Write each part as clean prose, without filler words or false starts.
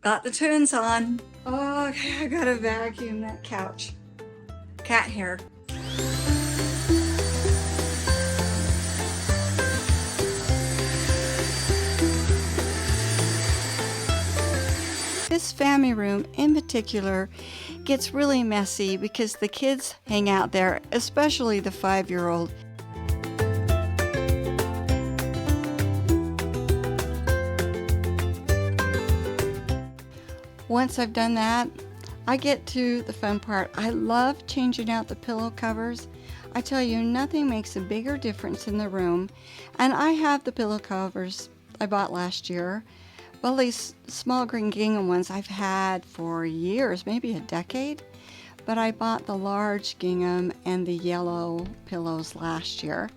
Got the tunes on. Oh, okay, I gotta vacuum that couch. Cat hair. This family room in particular gets really messy because the kids hang out there, especially the 5-year-old. Once I've done that, I get to the fun part. I love changing out the pillow covers. I tell you, nothing makes a bigger difference in the room. And I have the pillow covers I bought last year. Well, these small green gingham ones I've had for years, maybe a decade. But I bought the large gingham and the yellow pillows last year.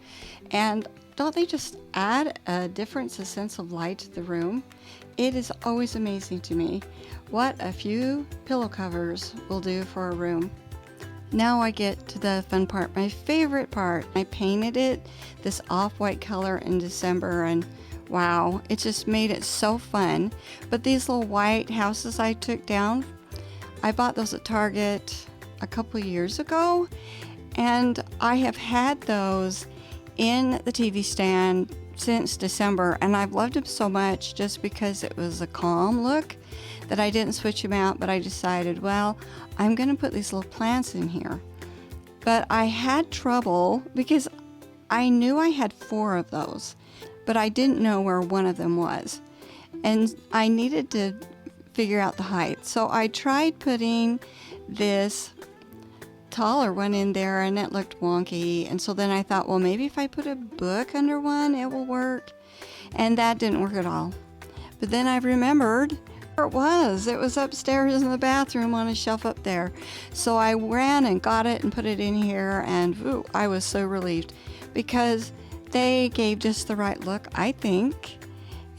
And don't they just add a difference, a sense of light to the room? It is always amazing to me what a few pillow covers will do for a room. Now I get to the fun part, my favorite part. I painted it this off-white color in December, and wow, it just made it so fun. But these little white houses I took down, I bought those at Target a couple years ago, and I have had those in the TV stand since December, and I've loved them so much just because it was a calm look that I didn't switch them out. But I decided, well, I'm going to put these little plants in here. But I had trouble because I knew I had 4 of those, but I didn't know where one of them was, and I needed to figure out the height. So I tried putting this taller one in there, and it looked wonky. And so then I thought, well, maybe if I put a book under one, it will work. And that didn't work at all. But then I remembered where it was. It was upstairs in the bathroom on a shelf up there. So I ran and got it and put it in here, and ooh, I was so relieved because they gave just the right look, I think.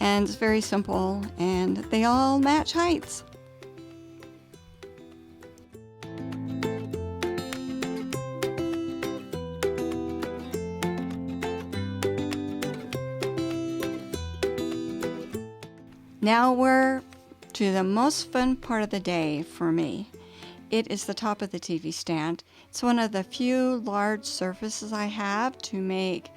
And it's very simple, and they all match heights. Now we're to the most fun part of the day for me. It is the top of the TV stand. It's one of the few large surfaces I have to make,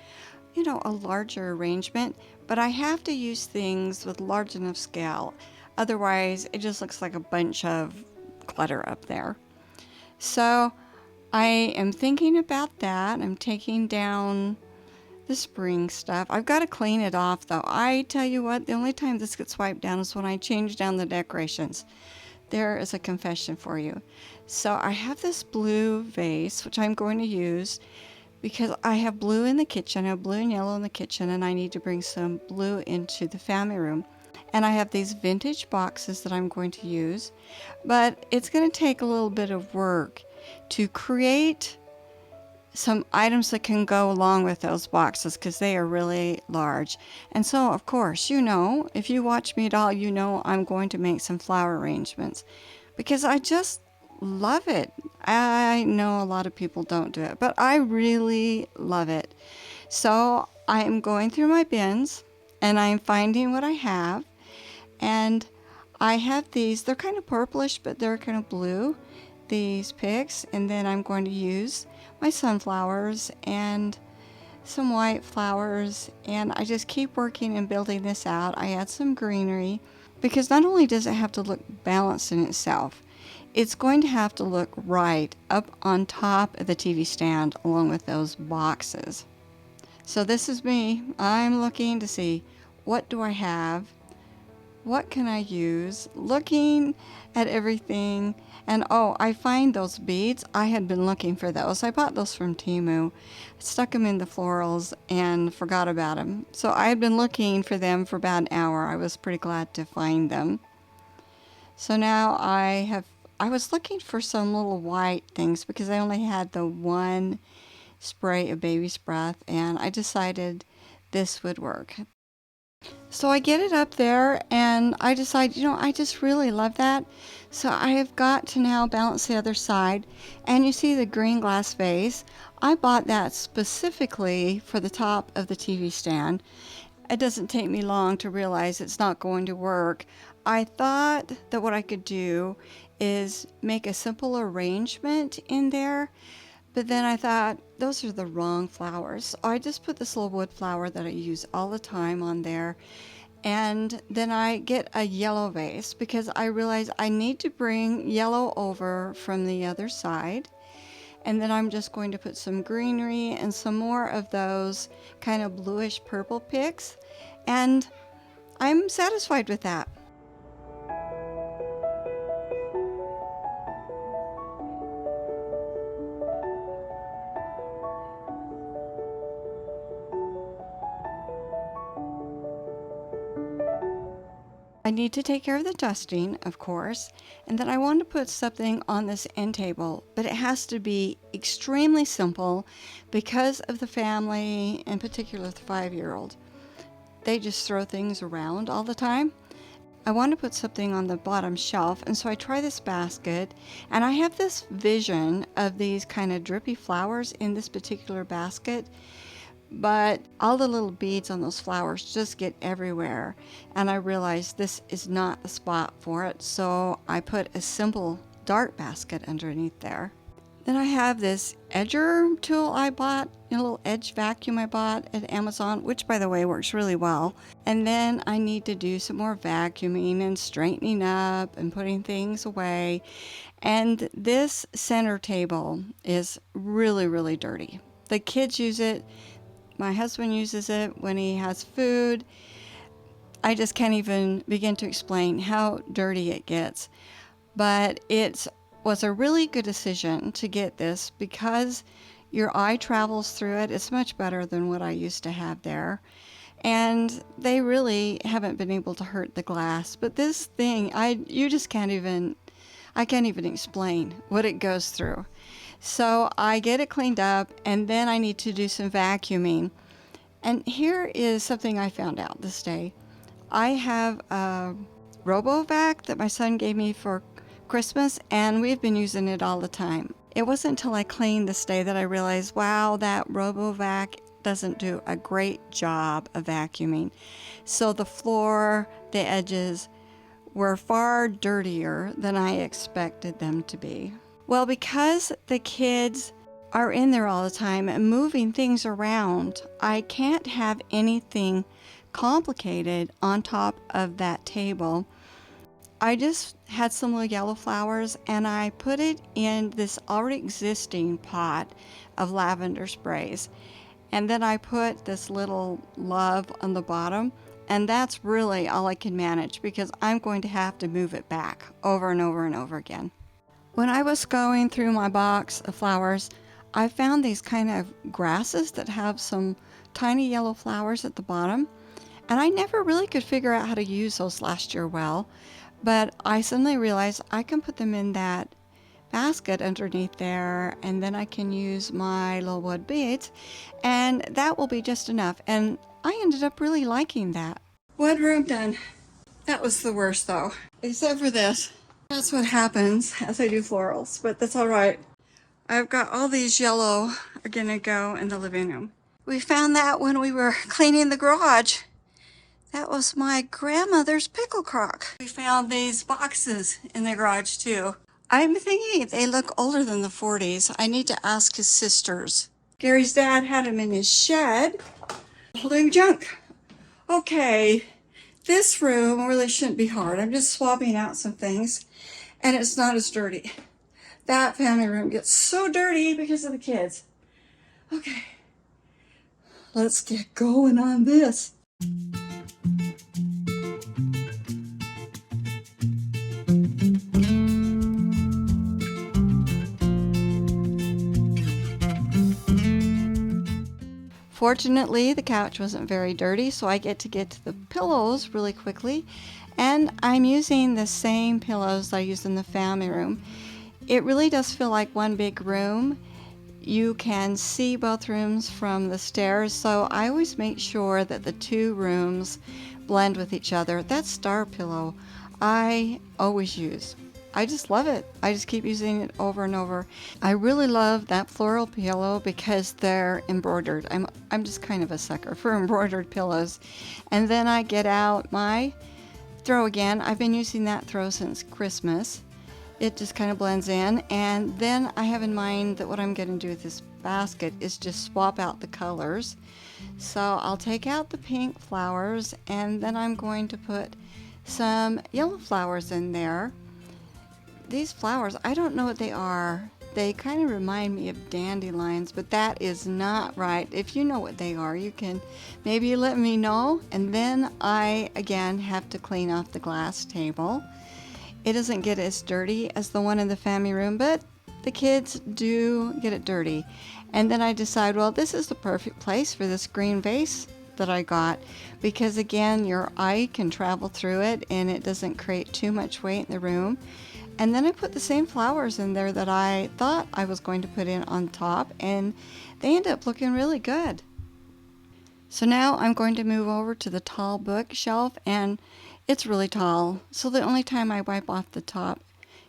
a larger arrangement, but I have to use things with large enough scale. Otherwise, it just looks like a bunch of clutter up there. So I am thinking about that. I'm taking down the spring stuff. I've got to clean it off though. I tell you what, the only time this gets wiped down is when I change down the decorations. There is a confession for you. So I have this blue vase, which I'm going to use because I have blue in the kitchen. I have blue and yellow in the kitchen, and I need to bring some blue into the family room. And I have these vintage boxes that I'm going to use, but it's going to take a little bit of work to create some items that can go along with those boxes because they are really large. And so, of course, if you watch me at all, I'm going to make some flower arrangements because I just love it. I know a lot of people don't do it, but I really love it. So I'm going through my bins and I'm finding what I have. And I have these, they're kind of purplish, but they're kind of blue, these picks. And then I'm going to use my sunflowers and some white flowers, and I just keep working and building this out. I add some greenery because not only does it have to look balanced in itself, it's going to have to look right up on top of the TV stand along with those boxes. So this is me. I'm looking to see, what do I have? What can I use? Looking at everything. And I find those beads. I had been looking for those. I bought those from Temu. I stuck them in the florals and forgot about them. So I had been looking for them for about an hour. I was pretty glad to find them. So now I was looking for some little white things because I only had the one spray of baby's breath, and I decided this would work. So I get it up there and I decide, I just really love that. So I have got to now balance the other side. And you see the green glass vase. I bought that specifically for the top of the TV stand. It doesn't take me long to realize it's not going to work. I thought that what I could do is make a simple arrangement in there, but then I thought those are the wrong flowers. So I just put this little wood flower that I use all the time on there. And then I get a yellow vase because I realize I need to bring yellow over from the other side. And then I'm just going to put some greenery and some more of those kind of bluish purple picks. And I'm satisfied with that. I need to take care of the dusting, of course, and then I want to put something on this end table, but it has to be extremely simple because of the family, in particular the 5-year-old. They just throw things around all the time. I want to put something on the bottom shelf, and so I try this basket, and I have this vision of these kind of drippy flowers in this particular basket. But all the little beads on those flowers just get everywhere, and I realized this is not the spot for it, so I put a simple dart basket underneath there. Then I have this edger tool I bought, a little edge vacuum I bought at Amazon, which by the way works really well. And then I need to do some more vacuuming and straightening up and putting things away. And this center table is really, really dirty. The kids use it. My husband uses it when he has food. I just can't even begin to explain how dirty it gets. But it was a really good decision to get this because your eye travels through it. It's much better than what I used to have there. And they really haven't been able to hurt the glass. But this thing, you just can't even, I can't even explain what it goes through. So I get it cleaned up, and then I need to do some vacuuming. And here is something I found out this day. I have a RoboVac that my son gave me for Christmas, and we've been using it all the time. It wasn't until I cleaned this day that I realized, wow, that RoboVac doesn't do a great job of vacuuming. So the floor, the edges were far dirtier than I expected them to be. Well, because the kids are in there all the time and moving things around, I can't have anything complicated on top of that table. I just had some little yellow flowers and I put it in this already existing pot of lavender sprays. And then I put this little love on the bottom, and that's really all I can manage because I'm going to have to move it back over and over and over again. When I was going through my box of flowers, I found these kind of grasses that have some tiny yellow flowers at the bottom. And I never really could figure out how to use those last year well. But I suddenly realized I can put them in that basket underneath there, and then I can use my little wood beads, and that will be just enough. And I ended up really liking that. Wood room done. That was the worst though, except for this. That's what happens as I do florals, but that's all right. I've got all these yellow are gonna go in the living room. We found that when we were cleaning the garage. That was my grandmother's pickle crock. We found these boxes in the garage too. I'm thinking they look older than the 40s. I need to ask his sisters. Gary's dad had them in his shed, holding junk. Okay, this room really shouldn't be hard. I'm just swapping out some things, and it's not as dirty. That family room gets so dirty because of the kids. Okay, let's get going on this. Fortunately, the couch wasn't very dirty, so I get to the pillows really quickly. And I'm using the same pillows I used in the family room. It really does feel like one big room. You can see both rooms from the stairs, so I always make sure that the two rooms blend with each other. That star pillow I always use. I just love it. I just keep using it over and over. I really love that floral pillow because they're embroidered. I'm just kind of a sucker for embroidered pillows. And then I get out my throw again. I've been using that throw since Christmas. It just kind of blends in, and then I have in mind that what I'm going to do with this basket is just swap out the colors. So I'll take out the pink flowers, and then I'm going to put some yellow flowers in there. These flowers, I don't know what they are. They kind of remind me of dandelions, but that is not right. If you know what they are, you can maybe let me know. And then I, again, have to clean off the glass table. It doesn't get as dirty as the one in the family room, but the kids do get it dirty. And then I decide, well, this is the perfect place for this green vase that I got, because again, your eye can travel through it and it doesn't create too much weight in the room. And then I put the same flowers in there that I thought I was going to put in on top, and they end up looking really good. So now I'm going to move over to the tall bookshelf, and it's really tall, so the only time I wipe off the top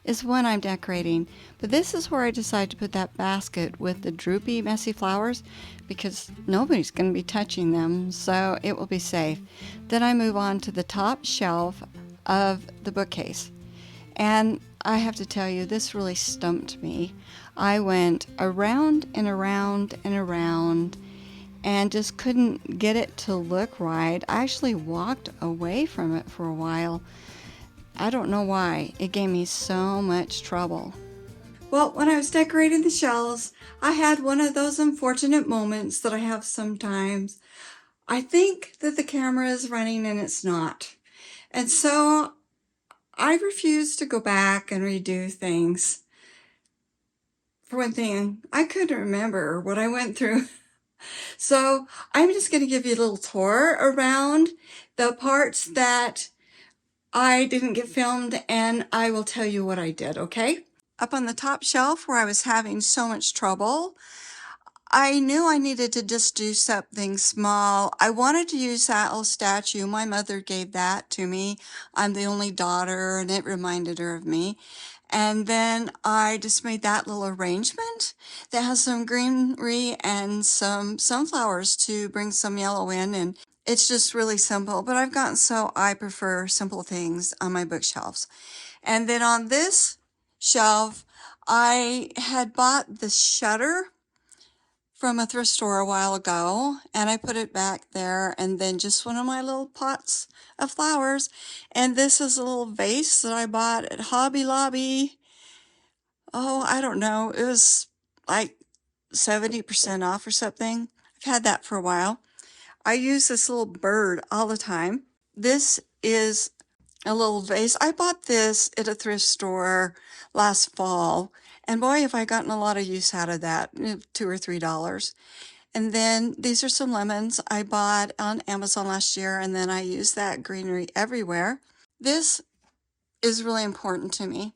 is when I'm decorating. But this is where I decide to put that basket with the droopy, messy flowers, because nobody's going to be touching them, so it will be safe. Then I move on to the top shelf of the bookcase. And I have to tell you, this really stumped me. I went around and around and around and just couldn't get it to look right. I actually walked away from it for a while. I don't know why. It gave me so much trouble. Well, when I was decorating the shelves, I had one of those unfortunate moments that I have sometimes. I think that the camera is running and it's not. And so I refuse to go back and redo things. For one thing, I couldn't remember what I went through. So I'm just going to give you a little tour around the parts that I didn't get filmed, and I will tell you what I did, okay? Up on the top shelf where I was having so much trouble, I knew I needed to just do something small. I wanted to use that little statue. My mother gave that to me. I'm the only daughter, and it reminded her of me. And then I just made that little arrangement that has some greenery and some sunflowers to bring some yellow in. And it's just really simple, but I've gotten so I prefer simple things on my bookshelves. And then on this shelf, I had bought the shutter from a thrift store a while ago, and I put it back there, and then just one of my little pots of flowers. And this is a little vase that I bought at Hobby Lobby. Oh, I don't know. It was like 70% off or something. I've had that for a while. I use this little bird all the time. This is a little vase. I bought this at a thrift store last fall, and boy, have I gotten a lot of use out of that, $2 or $3. And then these are some lemons I bought on Amazon last year, and then I use that greenery everywhere. This is really important to me.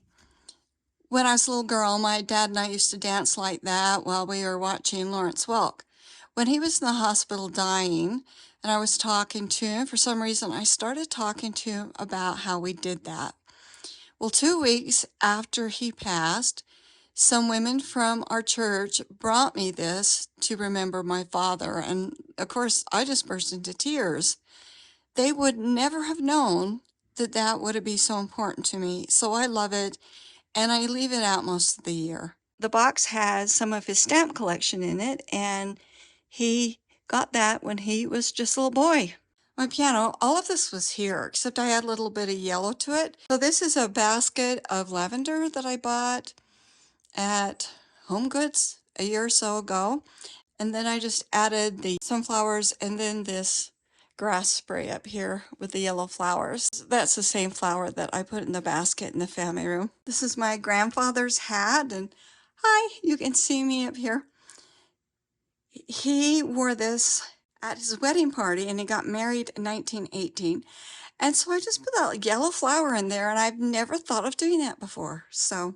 When I was a little girl, my dad and I used to dance like that while we were watching Lawrence Welk. When he was in the hospital dying, and I was talking to him, for some reason I started talking to him about how we did that. Well, 2 weeks after he passed, some women from our church brought me this to remember my father, and of course I just burst into tears. They would never have known that that would be so important to me, so I love it, and I leave it out most of the year. The box has some of his stamp collection in it, and he got that when he was just a little boy. My piano, all of this was here, except I had a little bit of yellow to it. So this is a basket of lavender that I bought at Home Goods a year or so ago. And then I just added the sunflowers and then this grass spray up here with the yellow flowers. That's the same flower that I put in the basket in the family room. This is my grandfather's hat, and hi, you can see me up here. He wore this at his wedding party, and he got married in 1918. And so I just put that yellow flower in there, and I've never thought of doing that before. So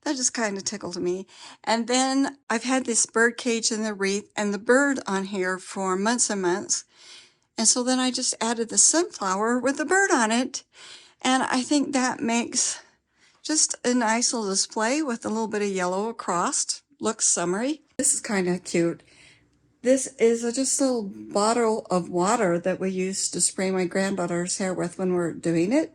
that just kind of tickled me. And then I've had this bird cage and the wreath and the bird on here for months and months. And so then I just added the sunflower with the bird on it. And I think that makes just a nice little display with a little bit of yellow across. Looks summery. This is kind of cute. This is just a little bottle of water that we used to spray my granddaughter's hair with when we were doing it.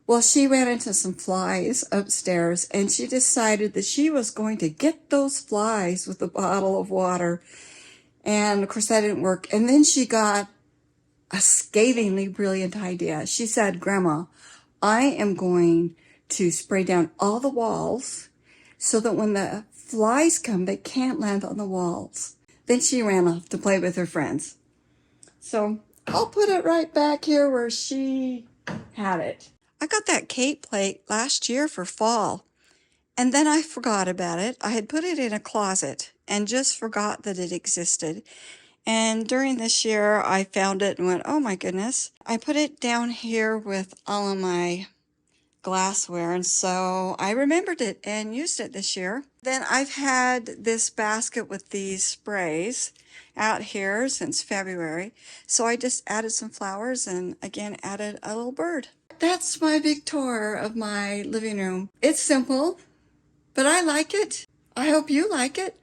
Well, she ran into some flies upstairs, and she decided that she was going to get those flies with a bottle of water. And of course that didn't work. And then she got a scathingly brilliant idea. She said, Grandma, I am going to spray down all the walls so that when the flies come, they can't land on the walls. Then she ran off to play with her friends. So I'll put it right back here where she had it. I got that cake plate last year for fall, and then I forgot about it. I had put it in a closet and just forgot that it existed. And during this year, I found it and went, oh my goodness. I put it down here with all of my glassware, and so I remembered it and used it this year. Then I've had this basket with these sprays out here since February, so I just added some flowers and again added a little bird. That's my big tour of my living room. It's simple, but I like it. I hope you like it.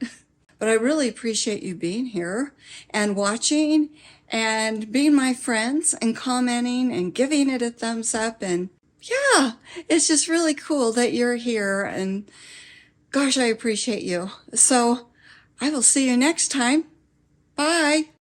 But I really appreciate you being here and watching and being my friends and commenting and giving it a thumbs up. And yeah, it's just really cool that you're here. And gosh, I appreciate you. So I will see you next time. Bye.